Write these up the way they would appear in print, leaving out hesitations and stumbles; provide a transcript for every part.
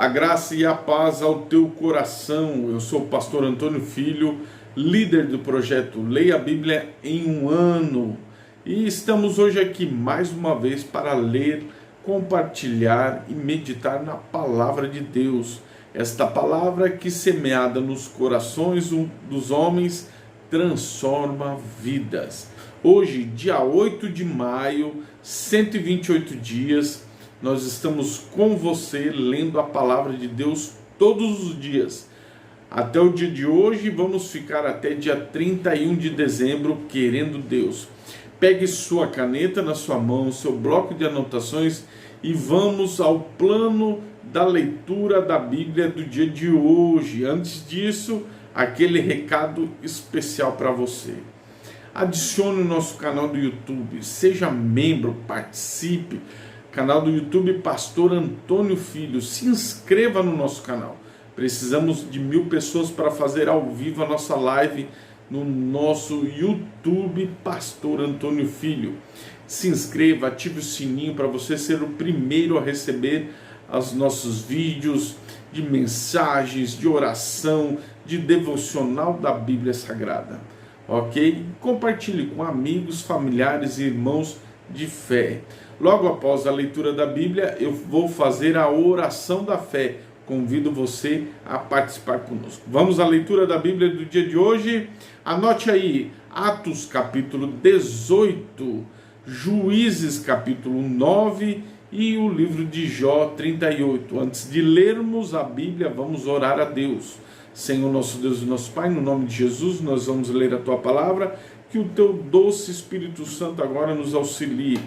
A graça e a paz ao teu coração. Eu sou o pastor Antônio Filho, líder do projeto Leia a Bíblia em um Ano. E estamos hoje aqui mais uma vez para ler, compartilhar e meditar na palavra de Deus. Esta palavra que, semeada nos corações dos homens, transforma vidas. Hoje, dia 8 de maio, 128 dias, nós estamos com você lendo a palavra de Deus todos os dias. Até o dia de hoje, vamos ficar até dia 31 de dezembro, querendo Deus. Pegue sua caneta na sua mão, seu bloco de anotações e vamos ao plano da leitura da Bíblia do dia de hoje. Antes disso, aquele recado especial para você. Adicione o nosso canal do YouTube, seja membro, participe. Canal do YouTube Pastor Antônio Filho, se inscreva no nosso canal. Precisamos de 1000 pessoas para fazer ao vivo a nossa live no nosso YouTube Pastor Antônio Filho. Se inscreva, ative o sininho para você ser o primeiro a receber os nossos vídeos de mensagens, de oração, de devocional da Bíblia Sagrada. Ok? Compartilhe com amigos, familiares e irmãos de fé. Logo após a leitura da Bíblia, eu vou fazer a oração da fé. Convido você a participar conosco. Vamos à leitura da Bíblia do dia de hoje. Anote aí, Atos capítulo 18, Juízes capítulo 9 e o livro de Jó 38. Antes de lermos a Bíblia, vamos orar a Deus. Senhor nosso Deus e nosso Pai, no nome de Jesus, nós vamos ler a Tua palavra, que o Teu doce Espírito Santo agora nos auxilie,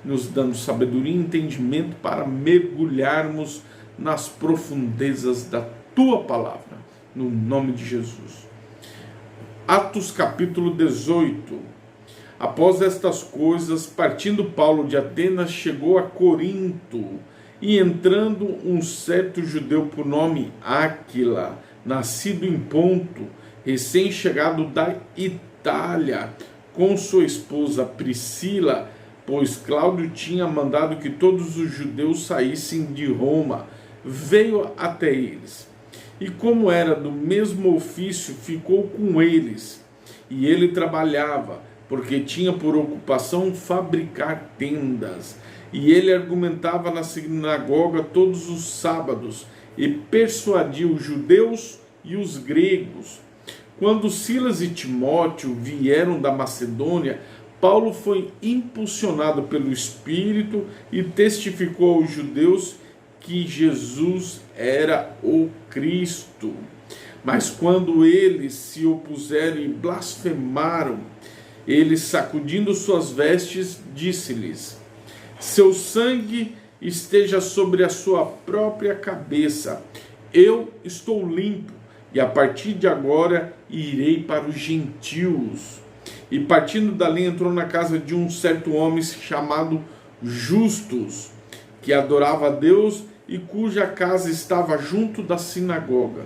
nos dando sabedoria e entendimento para mergulharmos nas profundezas da Tua palavra, no nome de Jesus. Atos capítulo 18. Após estas coisas, partindo Paulo de Atenas, chegou a Corinto, e entrando um certo judeu por nome Áquila, nascido em Ponto, recém-chegado da Itália, com sua esposa Priscila, pois Cláudio tinha mandado que todos os judeus saíssem de Roma, veio até eles. E como era do mesmo ofício, ficou com eles. E ele trabalhava, porque tinha por ocupação fabricar tendas. E ele argumentava na sinagoga todos os sábados, e persuadia os judeus e os gregos. Quando Silas e Timóteo vieram da Macedônia, Paulo foi impulsionado pelo Espírito e testificou aos judeus que Jesus era o Cristo. Mas quando eles se opuseram e blasfemaram, ele, sacudindo suas vestes, disse-lhes: seu sangue esteja sobre a sua própria cabeça. Eu estou limpo, e a partir de agora irei para os gentios. E partindo dali entrou na casa de um certo homem chamado Justus, que adorava a Deus e cuja casa estava junto da sinagoga.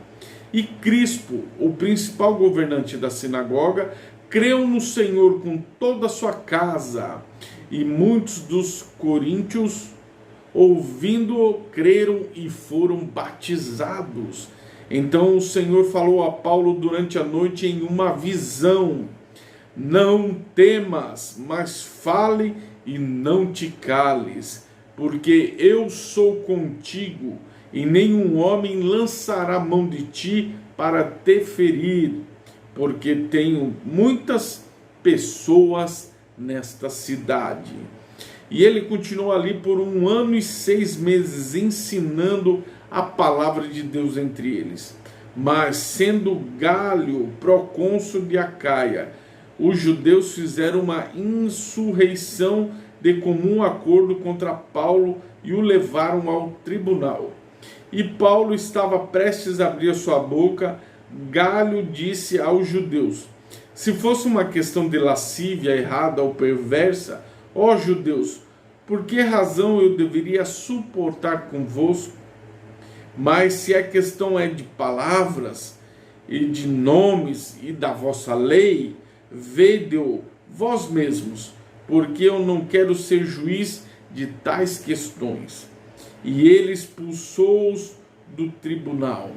E Crispo, o principal governante da sinagoga, creu no Senhor com toda a sua casa. E muitos dos coríntios, ouvindo-o, creram e foram batizados. Então o Senhor falou a Paulo durante a noite em uma visão: não temas, mas fale e não te cales, porque eu sou contigo, e nenhum homem lançará mão de ti para te ferir, porque tenho muitas pessoas nesta cidade. E ele continuou ali por 1 ano e 6 meses, ensinando a palavra de Deus entre eles. Mas sendo Gálio procônsul de Acaia, os judeus fizeram uma insurreição de comum acordo contra Paulo e o levaram ao tribunal. E Paulo estava prestes a abrir a sua boca. Gálio disse aos judeus: se fosse uma questão de lascívia errada ou perversa, ó judeus, por que razão eu deveria suportar convosco? Mas se a questão é de palavras e de nomes e da vossa lei, vede-o vós mesmos, porque eu não quero ser juiz de tais questões. E ele expulsou-os do tribunal.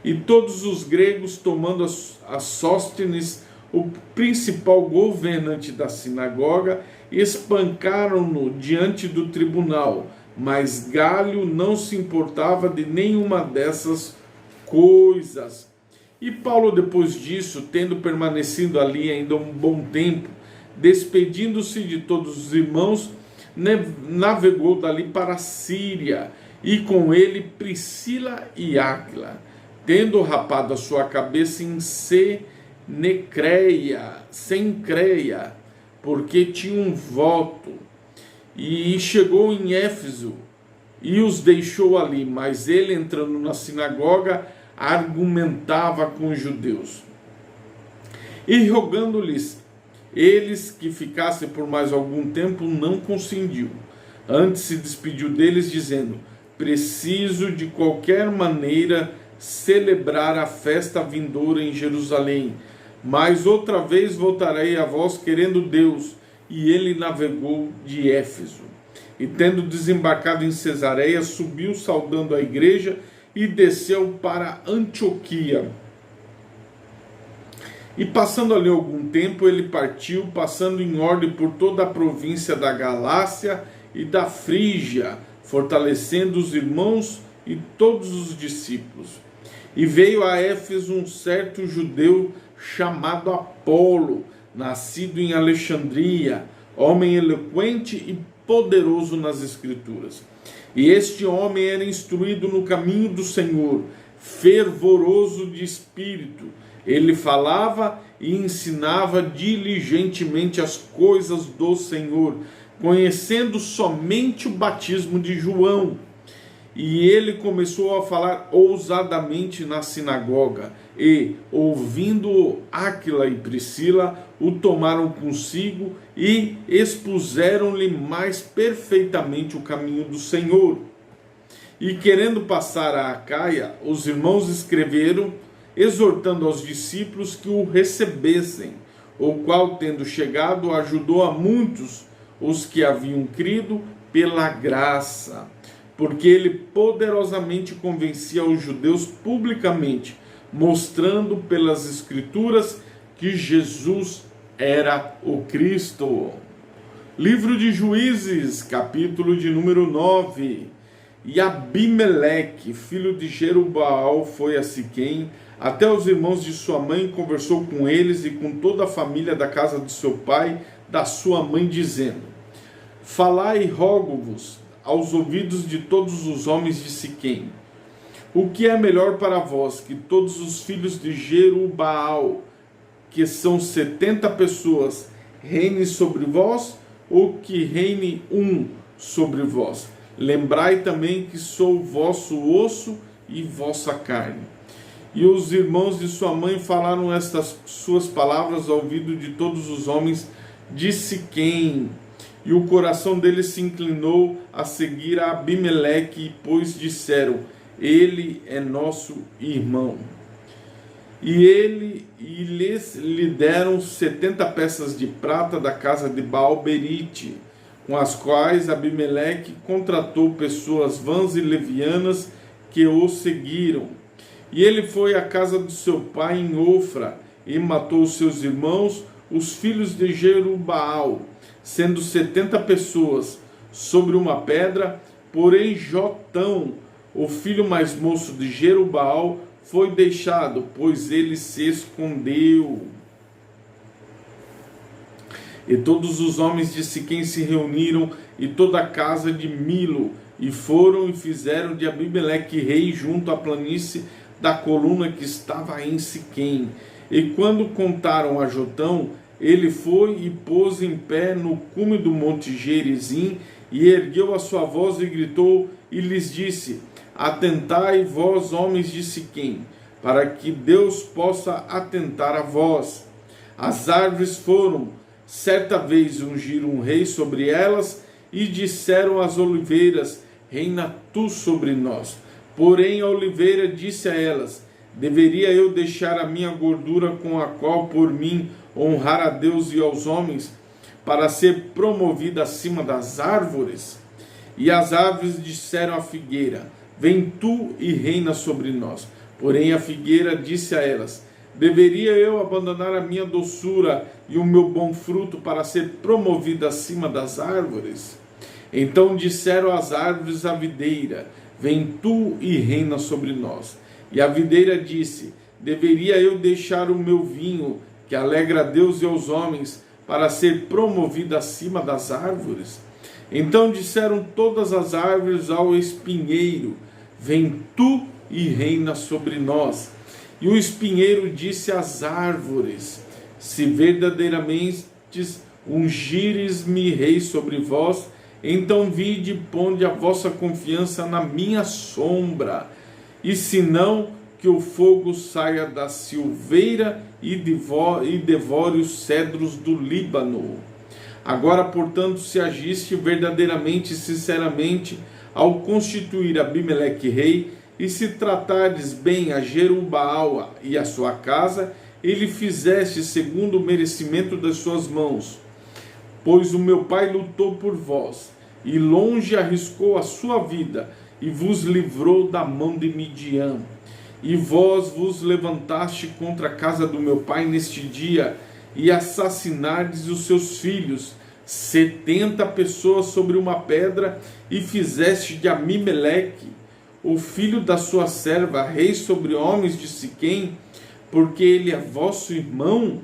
E todos os gregos, tomando a Sóstenes, o principal governante da sinagoga, espancaram-no diante do tribunal, mas Galho não se importava de nenhuma dessas coisas. E Paulo, depois disso, tendo permanecido ali ainda um bom tempo, despedindo-se de todos os irmãos, navegou dali para a Síria, e com ele Priscila e Áquila, tendo rapado a sua cabeça em Cencreia, porque tinha um voto, e chegou em Éfeso e os deixou ali, mas ele, entrando na sinagoga, argumentava com os judeus e rogando-lhes eles que ficassem por mais algum tempo, não consentiu. Antes se despediu deles, dizendo: preciso de qualquer maneira celebrar a festa vindoura em Jerusalém, mas outra vez voltarei a vós, querendo Deus. E ele navegou de Éfeso, e tendo desembarcado em Cesareia, subiu saudando a igreja e desceu para Antioquia. E passando ali algum tempo, ele partiu, passando em ordem por toda a província da Galácia e da Frígia, fortalecendo os irmãos e todos os discípulos. E veio a Éfeso um certo judeu chamado Apolo, nascido em Alexandria, homem eloquente e poderoso nas Escrituras. E este homem era instruído no caminho do Senhor, fervoroso de espírito. Ele falava e ensinava diligentemente as coisas do Senhor, conhecendo somente o batismo de João. E ele começou a falar ousadamente na sinagoga, e, ouvindo Áquila e Priscila, o tomaram consigo e expuseram-lhe mais perfeitamente o caminho do Senhor. E querendo passar a Acaia, os irmãos escreveram, exortando aos discípulos que o recebessem, o qual, tendo chegado, ajudou a muitos os que haviam crido pela graça, porque ele poderosamente convencia os judeus publicamente, mostrando pelas Escrituras que Jesus era o Cristo. Livro de Juízes, capítulo de número 9. E Abimeleque, filho de Jerubaal, foi a Siquém, até os irmãos de sua mãe, conversou com eles e com toda a família da casa de seu pai, da sua mãe, dizendo: falai, rogo-vos, aos ouvidos de todos os homens de Siquém, o que é melhor para vós, que todos os filhos de Jerubaal, que são 70 pessoas, reine sobre vós, ou que reine um sobre vós? Lembrai também que sou vosso osso e vossa carne. E os irmãos de sua mãe falaram estas suas palavras ao ouvido de todos os homens de Siquém. E o coração deles se inclinou a seguir a Abimeleque, pois disseram: ele é nosso irmão. E lhe deram 70 peças de prata da casa de Baal-Berite, com as quais Abimeleque contratou pessoas vãs e levianas que o seguiram. E ele foi à casa de seu pai em Ofra, e matou os seus irmãos, os filhos de Jerubaal, sendo 70 pessoas, sobre uma pedra. Porém Jotão, o filho mais moço de Jerubaal, foi deixado, pois ele se escondeu. E todos os homens de Siquém se reuniram, e toda a casa de Milo, e foram e fizeram de Abimeleque rei junto à planície da coluna que estava em Siquém. E quando contaram a Jotão, ele foi e pôs em pé no cume do monte Gerizim, e ergueu a sua voz e gritou, e lhes disse: atentai vós, homens de Siquém, para que Deus possa atentar a vós. As árvores foram certa vez ungir um rei sobre elas, e disseram às oliveiras: reina tu sobre nós. Porém a oliveira disse a elas: deveria eu deixar a minha gordura, com a qual por mim honrar a Deus e aos homens, para ser promovida acima das árvores? E as árvores disseram à figueira: vem tu e reina sobre nós. Porém a figueira disse a elas: deveria eu abandonar a minha doçura e o meu bom fruto para ser promovida acima das árvores? Então disseram as árvores à videira: vem tu e reina sobre nós. E a videira disse: deveria eu deixar o meu vinho, que alegra a Deus e aos homens, para ser promovida acima das árvores? Então disseram todas as árvores ao espinheiro: vem tu e reina sobre nós. E o espinheiro disse às árvores: se verdadeiramente ungires-me rei sobre vós, então vinde e ponde a vossa confiança na minha sombra. E se não, que o fogo saia da silveira e devore os cedros do Líbano. Agora, portanto, se agiste verdadeiramente e sinceramente ao constituir Abimeleque rei, e se tratares bem a Jerubaal e a sua casa, ele fizeste segundo o merecimento das suas mãos. Pois o meu pai lutou por vós, e longe arriscou a sua vida, e vos livrou da mão de Midian. E vós vos levantaste contra a casa do meu pai neste dia, e assassinardes os seus filhos, 70 pessoas sobre uma pedra, e fizeste de Abimeleque, o filho da sua serva, rei sobre homens de Siquém, porque ele é vosso irmão?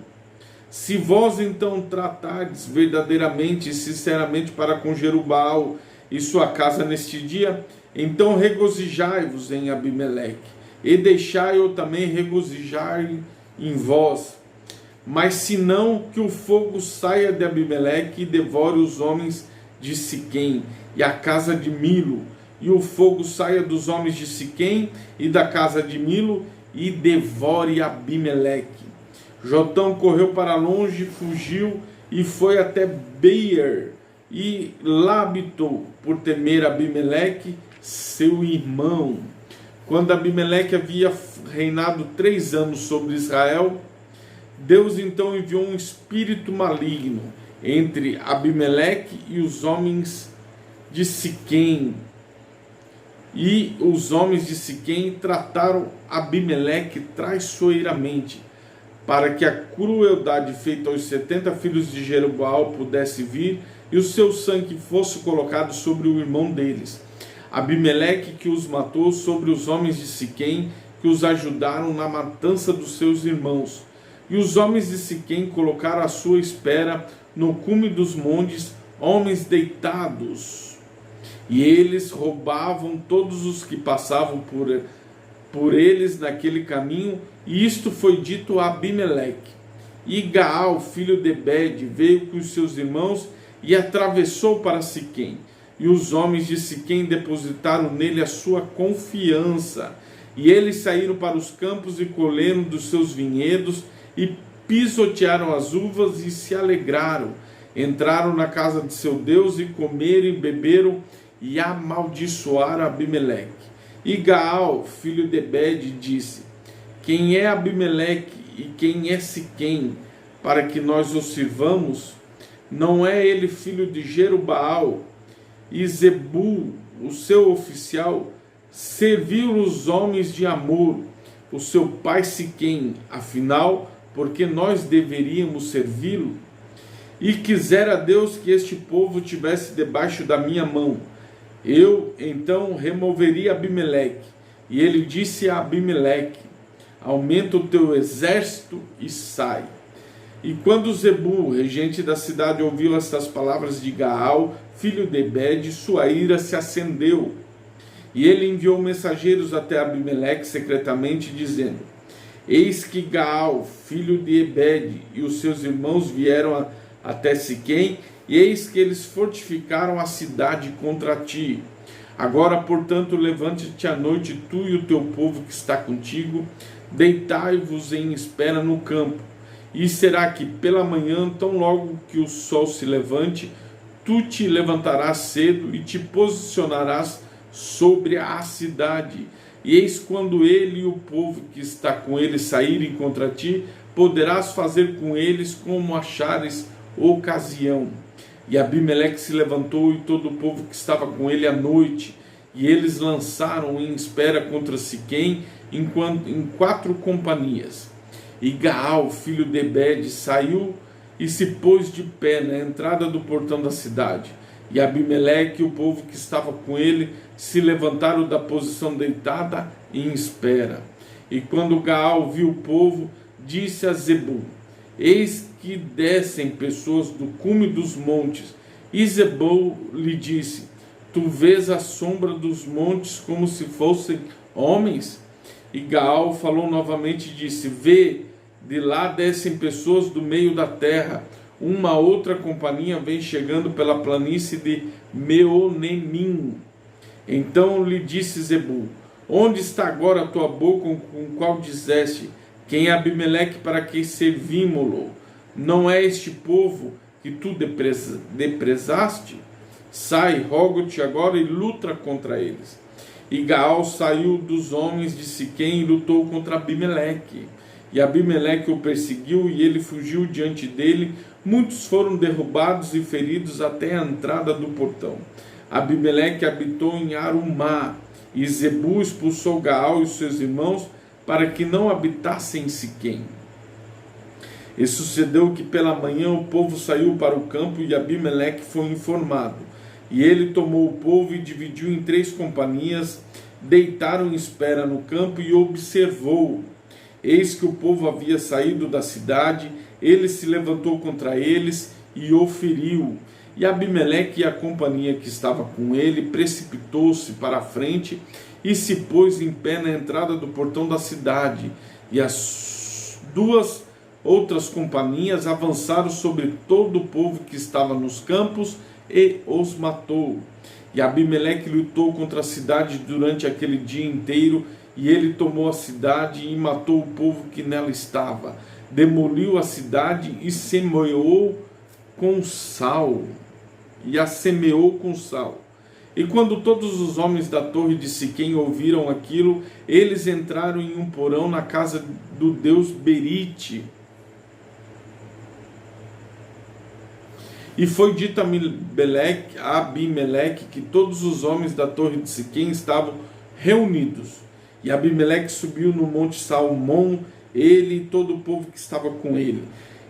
Se vós então tratardes verdadeiramente e sinceramente para com Jerubaal e sua casa neste dia, então regozijai-vos em Abimeleque, e deixai-o também regozijar em vós. Mas se não, que o fogo saia de Abimeleque e devore os homens de Siquém e a casa de Milo, e o fogo saia dos homens de Siquém e da casa de Milo e devore Abimeleque. Jotão correu para longe, fugiu e foi até Beer, e lá habitou, por temer Abimeleque, seu irmão. Quando Abimeleque havia reinado 3 anos sobre Israel, Deus então enviou um espírito maligno entre Abimeleque e os homens de Siquém. E os homens de Siquém trataram Abimeleque traiçoeiramente, para que a crueldade feita aos 70 filhos de Jerubaal pudesse vir, e o seu sangue fosse colocado sobre o irmão deles, Abimeleque, que os matou, sobre os homens de Siquém, que os ajudaram na matança dos seus irmãos. E os homens de Siquém colocaram à sua espera no cume dos montes homens deitados, e eles roubavam todos os que passavam por eles naquele caminho. E isto foi dito a Abimeleque. E Gaal, filho de Ebed, veio com os seus irmãos e atravessou para Siquém. E os homens de Siquém depositaram nele a sua confiança. E eles saíram para os campos e colheram dos seus vinhedos e pisotearam as uvas e se alegraram. Entraram na casa de seu Deus e comeram e beberam e amaldiçoaram Abimeleque. E Gaal, filho de Ebed, disse: quem é Abimeleque e quem é Siquém, para que nós o sirvamos? Não é ele filho de Jerubaal? E Zebul, o seu oficial, serviu os homens de Amor, o seu pai Siquém, afinal, porque nós deveríamos servi-lo? E quisera Deus que este povo tivesse debaixo da minha mão. Eu então removeria Abimeleque. E ele disse a Abimeleque: aumenta o teu exército e sai. E quando Zebul, regente da cidade, ouviu estas palavras de Gaal, filho de Ebed, sua ira se acendeu. E ele enviou mensageiros até Abimeleque secretamente, dizendo: eis que Gaal, filho de Ebed, e os seus irmãos vieram até Siquém, e eis que eles fortificaram a cidade contra ti. Agora, portanto, levante-te à noite, tu e o teu povo que está contigo, deitai-vos em espera no campo. E será que pela manhã, tão logo que o sol se levante, tu te levantarás cedo e te posicionarás sobre a cidade. E eis quando ele e o povo que está com ele saírem contra ti, poderás fazer com eles como achares ocasião. E Abimeleque se levantou e todo o povo que estava com ele à noite, E eles lançaram em espera contra Siquém em 4 companhias. E Gaal, filho de Ebed, saiu e se pôs de pé na entrada do portão da cidade. E Abimeleque e o povo que estava com ele se levantaram da posição deitada em espera. E quando Gaal viu o povo, disse a Zebul: eis que descem pessoas do cume dos montes. E Zebul lhe disse: tu vês a sombra dos montes como se fossem homens? E Gaal falou novamente e disse: vê, de lá descem pessoas do meio da terra. Uma outra companhia vem chegando pela planície de Meonemim. Então lhe disse Zebul: onde está agora a tua boca com qual disseste: quem é Abimeleque para que servimo-lo? Não é este povo que tu deprezaste? Sai, rogo-te agora e luta contra eles. E Gaal saiu dos homens de Siquém e lutou contra Abimeleque. E Abimeleque o perseguiu e ele fugiu diante dele. Muitos foram derrubados e feridos até a entrada do portão. Abimeleque habitou em Arumá. E Zebul expulsou Gaal e seus irmãos para que não habitassem em Siquém. E sucedeu que pela manhã o povo saiu para o campo e Abimeleque foi informado. E ele tomou o povo e dividiu em 3 companhias, deitaram em espera no campo e observou. Eis que o povo havia saído da cidade, ele se levantou contra eles e o feriu. E Abimeleque e a companhia que estava com ele precipitou-se para a frente e se pôs em pé na entrada do portão da cidade. E as 2 outras companhias avançaram sobre todo o povo que estava nos campos e os matou. E Abimeleque lutou contra a cidade durante aquele dia inteiro, e ele tomou a cidade e matou o povo que nela estava. Demoliu a cidade e semeou com sal. E a semeou com sal. E quando todos os homens da torre de Siquém ouviram aquilo, eles entraram em um porão na casa do deus Berite. E foi dito a Abimeleque que todos os homens da torre de Siquém estavam reunidos. E Abimeleque subiu no monte Salmão, ele e todo o povo que estava com ele.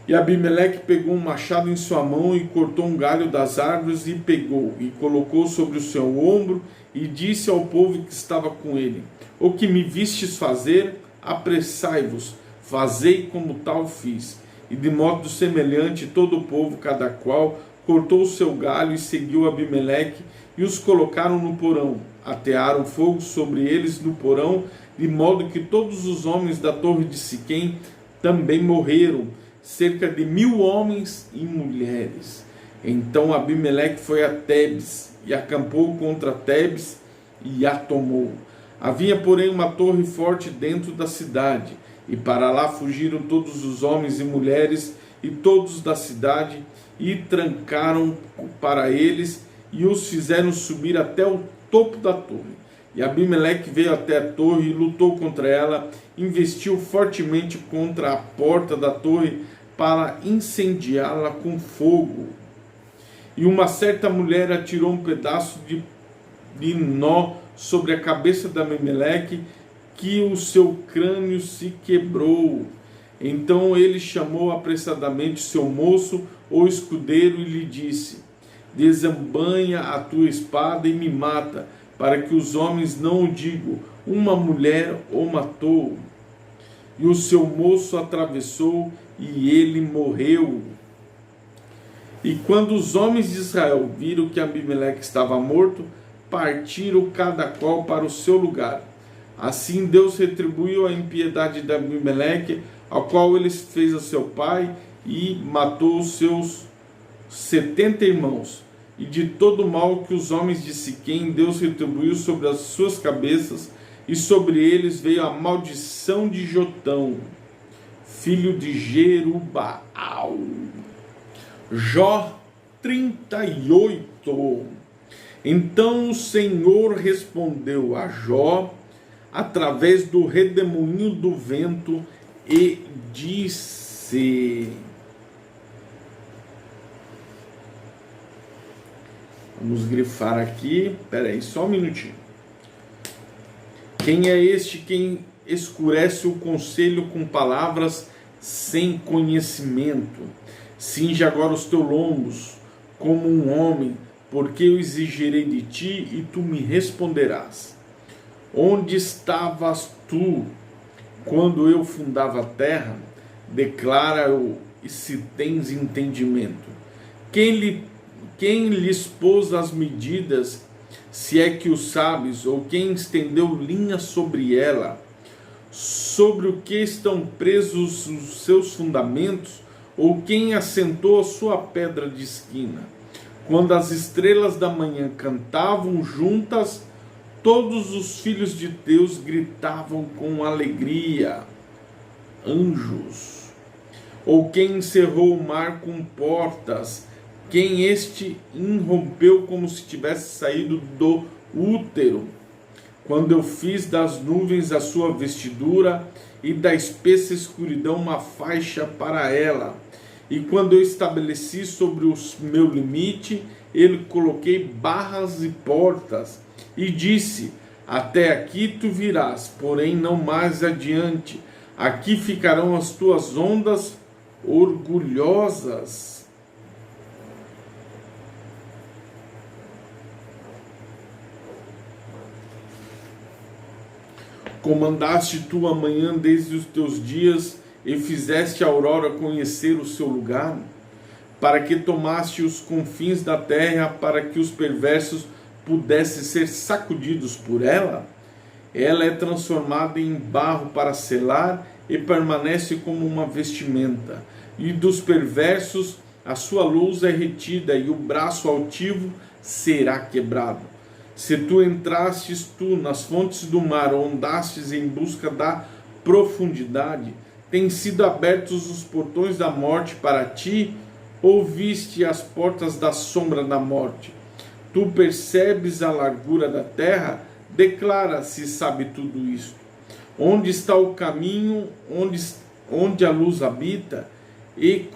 E Abimeleque pegou um machado em sua mão e cortou um galho das árvores e pegou, e colocou sobre o seu ombro, e disse ao povo que estava com ele: o que me vistes fazer, apressai-vos, fazei como tal fiz. E de modo semelhante todo o povo, cada qual, cortou o seu galho e seguiu Abimeleque, e os colocaram no porão. Atearam fogo sobre eles no porão, de modo que todos os homens da torre de Siquém também morreram, cerca de 1000 homens e mulheres. Então Abimeleque foi a Tebes, e acampou contra Tebes, e a tomou. Havia, porém, uma torre forte dentro da cidade, e para lá fugiram todos os homens e mulheres, e todos da cidade, e trancaram para eles, e os fizeram subir até o topo da torre. E Abimeleque veio até a torre e lutou contra ela, investiu fortemente contra a porta da torre para incendiá-la com fogo. E uma certa mulher atirou um pedaço de nó sobre a cabeça de Abimeleque, que o seu crânio se quebrou. Então ele chamou apressadamente seu moço, o escudeiro, e lhe disse: desembanha a tua espada e me mata, para que os homens não o digam, uma mulher o matou. E o seu moço atravessou, e ele morreu. E quando os homens de Israel viram que Abimeleque estava morto, partiram cada qual para o seu lugar. Assim Deus retribuiu a impiedade de Abimeleque, ao qual ele fez a seu pai, e matou os seus 70 irmãos. E de todo o mal que os homens de Siquém, Deus retribuiu sobre as suas cabeças, e sobre eles veio a maldição de Jotão, filho de Jerubaal. Jó 38. Então o Senhor respondeu a Jó através do redemoinho do vento e disse: vamos grifar aqui, espera aí, só um minutinho. Quem é este quem escurece o conselho com palavras sem conhecimento? Cinge agora os teus lombos como um homem, porque eu exigirei de ti e tu me responderás. Onde estavas tu quando eu fundava a terra? Declara-o, e se tens entendimento. Quem lhes pôs as medidas, se é que o sabes, ou quem estendeu linhas sobre ela? Sobre o que estão presos os seus fundamentos, ou quem assentou a sua pedra de esquina? Quando as estrelas da manhã cantavam juntas, todos os filhos de Deus gritavam com alegria. Anjos. Ou quem encerrou o mar com portas, quem este irrompeu como se tivesse saído do útero? Quando eu fiz das nuvens a sua vestidura e da espessa escuridão uma faixa para ela, e quando eu estabeleci sobre o meu limite, ele coloquei barras e portas, e disse: até aqui tu virás, porém não mais adiante, aqui ficarão as tuas ondas orgulhosas. Comandaste tu a manhã desde os teus dias, e fizeste a aurora conhecer o seu lugar, para que tomaste os confins da terra, para que os perversos pudessem ser sacudidos por ela? Ela é transformada em barro para selar, e permanece como uma vestimenta, e dos perversos a sua luz é retida, e o braço altivo será quebrado. Se tu entrastes tu nas fontes do mar, ou andastes em busca da profundidade, têm sido abertos os portões da morte para ti, ou viste as portas da sombra da morte? Tu percebes a largura da terra? Declara se sabe tudo isto. Onde está o caminho, onde a luz habita? E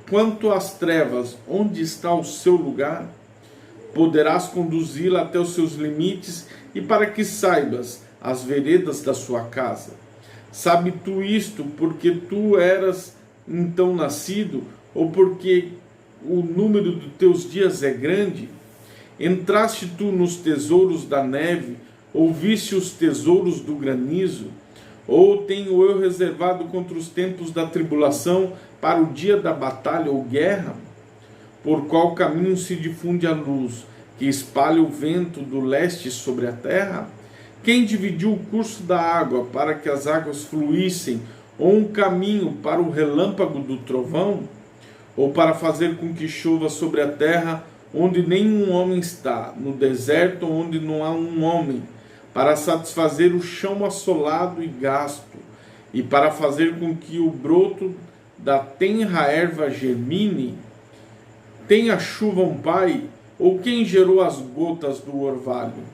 quanto às trevas, onde está o seu lugar? Poderás conduzi-la até os seus limites, e para que saibas as veredas da sua casa. Sabe tu isto porque tu eras então nascido, ou porque o número dos teus dias é grande? Entraste tu nos tesouros da neve, ou viste os tesouros do granizo? Ou tenho eu reservado contra os tempos da tribulação, para o dia da batalha ou guerra? Por qual caminho se difunde a luz, que espalha o vento do leste sobre a terra? Quem dividiu o curso da água para que as águas fluíssem, ou um caminho para o relâmpago do trovão? Ou para fazer com que chova sobre a terra onde nenhum homem está, no deserto onde não há um homem, para satisfazer o chão assolado e gasto, e para fazer com que o broto da tenra erva germine? Tem a chuva um pai, ou quem gerou as gotas do orvalho?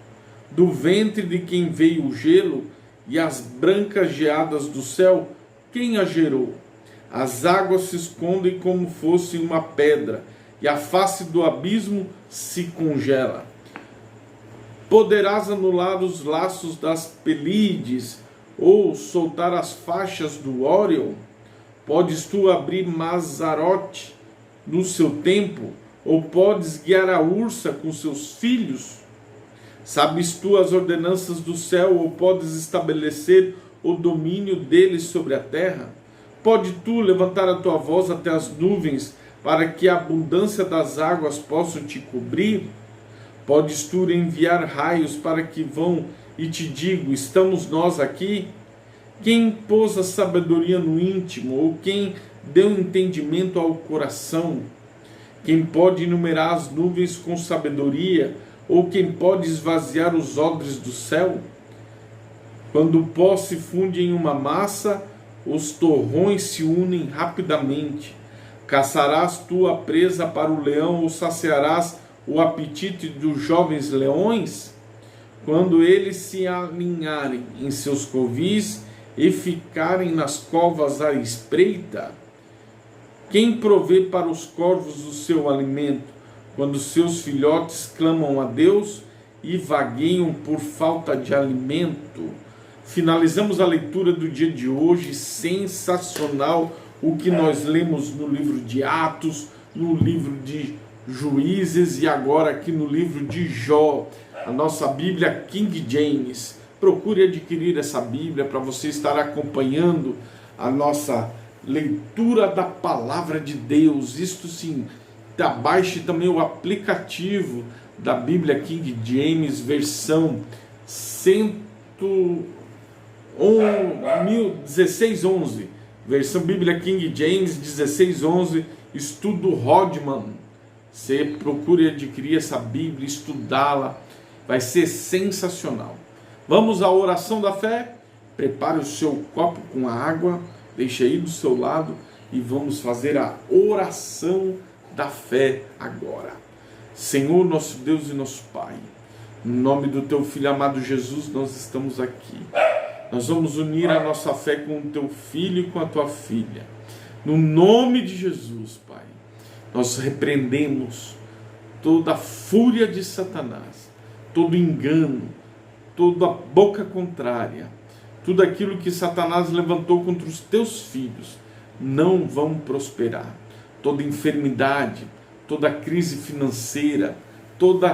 Do ventre de quem veio o gelo, e as brancas geadas do céu, quem a gerou? As águas se escondem como fosse uma pedra, e a face do abismo se congela. Poderás anular os laços das Pelíades, ou soltar as faixas do Órion? Podes tu abrir Mazarote no seu tempo, ou podes guiar a ursa com seus filhos? Sabes tu as ordenanças do céu, ou podes estabelecer o domínio deles sobre a terra? Pode tu levantar a tua voz até as nuvens, para que a abundância das águas possa te cobrir? Podes tu enviar raios para que vão e te digo: estamos nós aqui? Quem pôs a sabedoria no íntimo, ou quem deu entendimento ao coração? Quem pode enumerar as nuvens com sabedoria, ou quem pode esvaziar os odres do céu? Quando o pó se funde em uma massa, os torrões se unem rapidamente. Caçarás tu a presa para o leão, ou saciarás o apetite dos jovens leões? Quando eles se alinharem em seus covis e ficarem nas covas à espreita? Quem provê para os corvos o seu alimento, quando seus filhotes clamam a Deus? e vagueiam por falta de alimento. Finalizamos a leitura do dia de hoje, sensacional o que nós lemos no livro de Atos, no livro de Juízes e agora aqui no livro de Jó, a nossa Bíblia King James. Procure adquirir essa Bíblia para você estar acompanhando a nossa leitura da Palavra de Deus. Isto sim, baixe também o aplicativo da Bíblia King James, versão 1611, versão Bíblia King James 1611, estudo Hodman. Você procure adquirir essa Bíblia, estudá-la, vai ser sensacional. Vamos à oração da fé? Prepare o seu copo com a água, deixe aí do seu lado e vamos fazer a oração da fé agora. Senhor, nosso Deus e nosso Pai, no nome do Teu Filho amado Jesus, nós estamos aqui. Nós vamos unir a nossa fé com o Teu Filho e com a Tua Filha. No nome de Jesus, Pai, nós repreendemos toda a fúria de Satanás, todo engano, toda a boca contrária, tudo aquilo que Satanás levantou contra os Teus filhos, não vão prosperar. Toda enfermidade, toda crise financeira, todo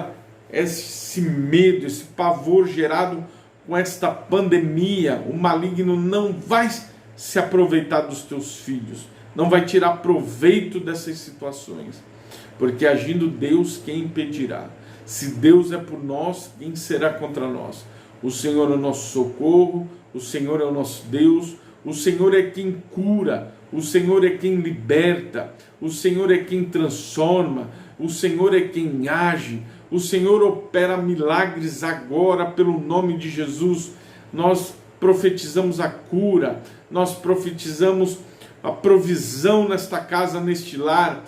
esse medo, esse pavor gerado com esta pandemia, o maligno não vai se aproveitar dos teus filhos, não vai tirar proveito dessas situações, porque agindo Deus, quem impedirá? Se Deus é por nós, quem será contra nós? O Senhor é o nosso socorro, o Senhor é o nosso Deus, o Senhor é quem cura, o Senhor é quem liberta, o Senhor é quem transforma, o Senhor é quem age, o Senhor opera milagres agora pelo nome de Jesus. Nós profetizamos a cura, nós profetizamos a provisão nesta casa, neste lar.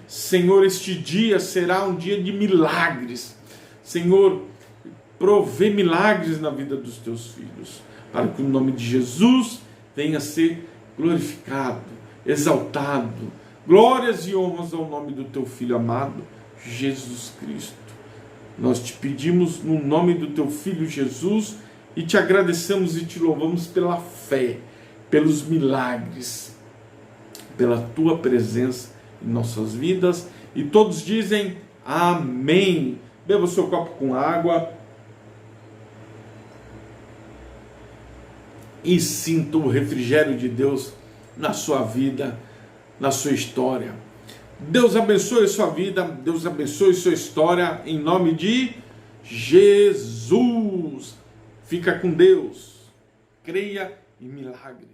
Senhor, este dia será um dia de milagres. Senhor, provê milagres na vida dos teus filhos, para que o nome de Jesus venha a ser glorificado, exaltado. Glórias e honras ao nome do teu Filho amado, Jesus Cristo. Nós te pedimos no nome do teu Filho Jesus e te agradecemos e te louvamos pela fé, pelos milagres, pela tua presença em nossas vidas. E todos dizem amém. Beba o seu copo com água e sinta o refrigério de Deus na sua vida, na sua história. Deus abençoe a sua vida, Deus abençoe a sua história, em nome de Jesus. Fica com Deus, creia em milagres.